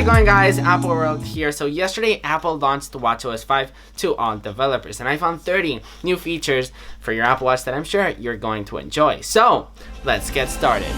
it going, guys? Apple World here. So yesterday Apple launched watchOS 5 to all developers, and I found 30 new features for your Apple Watch that I'm sure you're going to enjoy. So let's get started.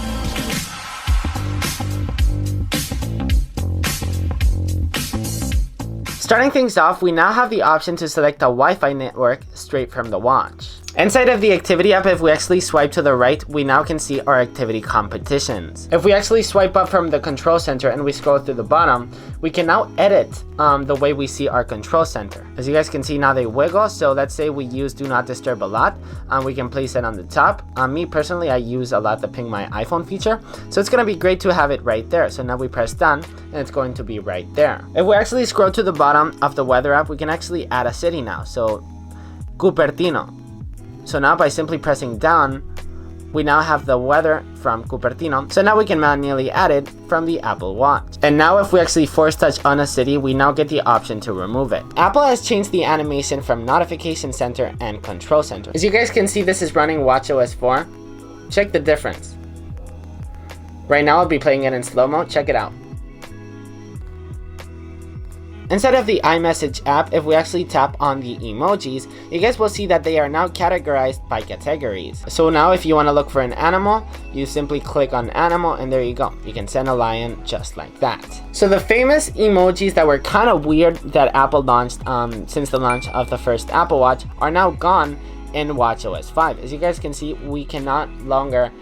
Starting things off, we now have the option to select a Wi-Fi network straight from the watch. Inside of the activity app, if we actually swipe to the right, we now can see our activity competitions. If we actually swipe up from the control center and we scroll through the bottom, we can now edit the way we see our control center. As you guys can see, now they wiggle. So let's say we use do not disturb a lot, we can place it on the top. Me personally, I use a lot the ping my iPhone feature, so it's going to be great to have it right there. So now we press done and it's going to be right there. If we actually scroll to the bottom of the weather app, we can actually add a city now. So Cupertino. So now by simply pressing down, we now have the weather from Cupertino. So now we can manually add it from the Apple Watch. And now if we actually force touch on a city, we now get the option to remove it. Apple has changed the animation from notification center and control center. As you guys can see, this is running watchOS 4. Check the difference. Right now I'll be playing it in slow-mo. Check it out. Inside of the iMessage app, if we actually tap on the emojis, you guys will see that they are now categorized by categories. So now if you want to look for an animal, you simply click on animal and there you go. You can send a lion just like that. So the famous emojis that were kind of weird that Apple launched since the launch of the first Apple Watch are now gone in watchOS 5. As you guys can see, we cannot longer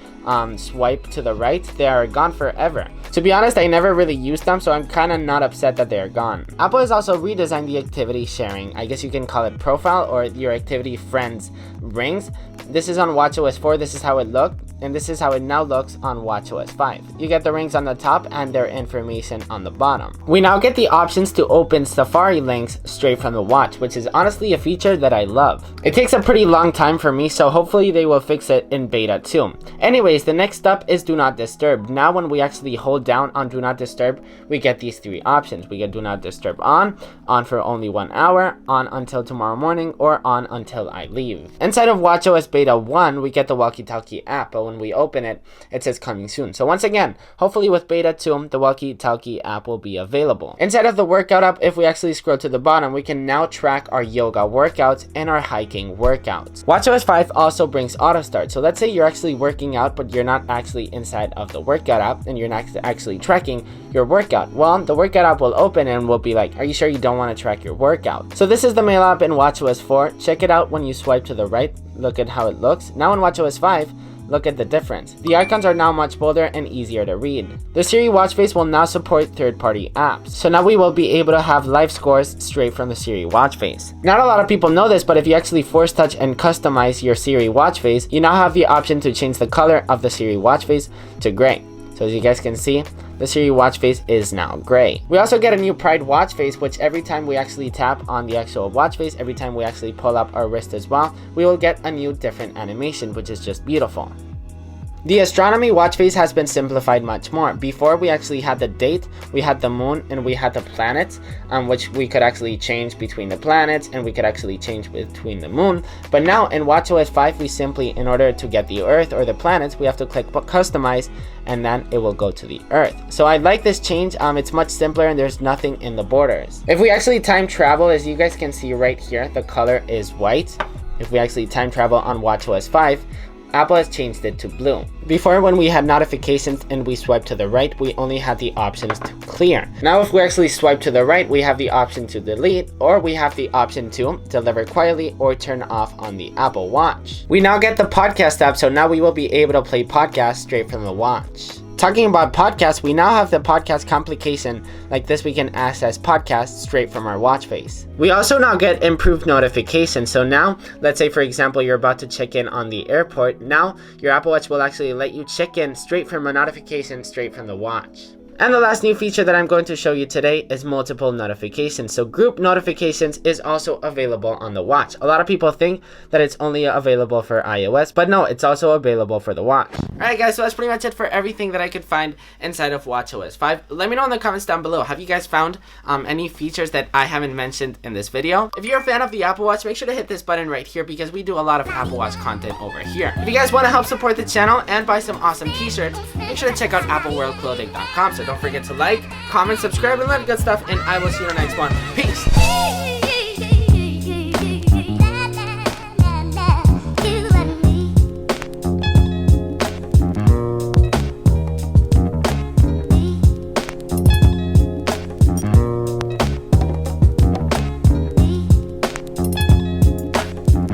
swipe to the right. They are gone forever. To be honest, I never really used them, so I'm kind of not upset that they're gone. Apple has also redesigned the activity sharing. I guess you can call it profile or your activity friends rings. This is on watchOS 4. This is how it looked, and this is how it now looks on watchOS 5. You get the rings on the top and their information on the bottom. We now get the options to open Safari links straight from the watch, which is honestly a feature that I love. It takes a pretty long time for me, so hopefully they will fix it in beta too. Anyways, the next up is do not disturb. Now when we actually hold down on do not disturb, we get these three options. We get do not disturb on for only 1 hour, on until tomorrow morning, or on until I leave. Inside of watchOS beta 1, we get the walkie-talkie app, but when we open it, it says coming soon. So once again, hopefully with beta 2, the walkie-talkie app will be available. Inside of the workout app, if we actually scroll to the bottom, we can now track our yoga workouts and our hiking workouts. watchOS 5 also brings auto start. So let's say you're actually working out, but you're not actually inside of the workout app and you're not actually tracking your workout. Well, the workout app will open and will be like, are you sure you don't want to track your workout? So this is the mail app in watchOS 4. Check it out when you swipe to the right. Look at how it looks. Now in watchOS 5, look at the difference. The icons are now much bolder and easier to read. The Siri watch face will now support third-party apps. So now we will be able to have live scores straight from the Siri watch face. Not a lot of people know this, but if you actually force touch and customize your Siri watch face, you now have the option to change the color of the Siri watch face to gray. So as you guys can see, the Siri watch face is now gray. We also get a new Pride watch face, which every time we actually tap on the actual watch face, every time we actually pull up our wrist as well, we will get a new different animation, which is just beautiful. The Astronomy watch face has been simplified much more. Before we actually had the date, we had the moon, and we had the planets, which we could actually change between the planets, and we could actually change between the moon. But now in watchOS 5, we simply, in order to get the Earth or the planets, we have to click customize, and then it will go to the Earth. So I like this change. It's much simpler and there's nothing in the borders. If we actually time travel, as you guys can see right here, the color is white. If we actually time travel on watchOS 5, Apple has changed it to blue. Before, when we had notifications and we swipe to the right, we only had the options to clear. Now if we actually swipe to the right, we have the option to delete, or we have the option to deliver quietly or turn off on the Apple Watch. We now get the podcast app, so now we will be able to play podcasts straight from the watch. Talking about podcasts, we now have the podcast Complication. Like this, we can access podcasts straight from our watch face. We also now get improved notifications. So now, let's say for example, you're about to check in on the airport. Now, your Apple Watch will actually let you check in straight from a notification straight from the watch. And the last new feature that I'm going to show you today is multiple notifications. So group notifications is also available on the watch. A lot of people think that it's only available for iOS, but no, it's also available for the watch. Alright guys, so that's pretty much it for everything that I could find inside of watchOS 5. Let me know in the comments down below, have you guys found any features that I haven't mentioned in this video? If you're a fan of the Apple Watch, make sure to hit this button right here because we do a lot of Apple Watch content over here. If you guys want to help support the channel and buy some awesome t-shirts, make sure to check out appleworldclothing.com. So don't forget to like, comment, subscribe, and all that good stuff, and I will see you in the next one. Peace!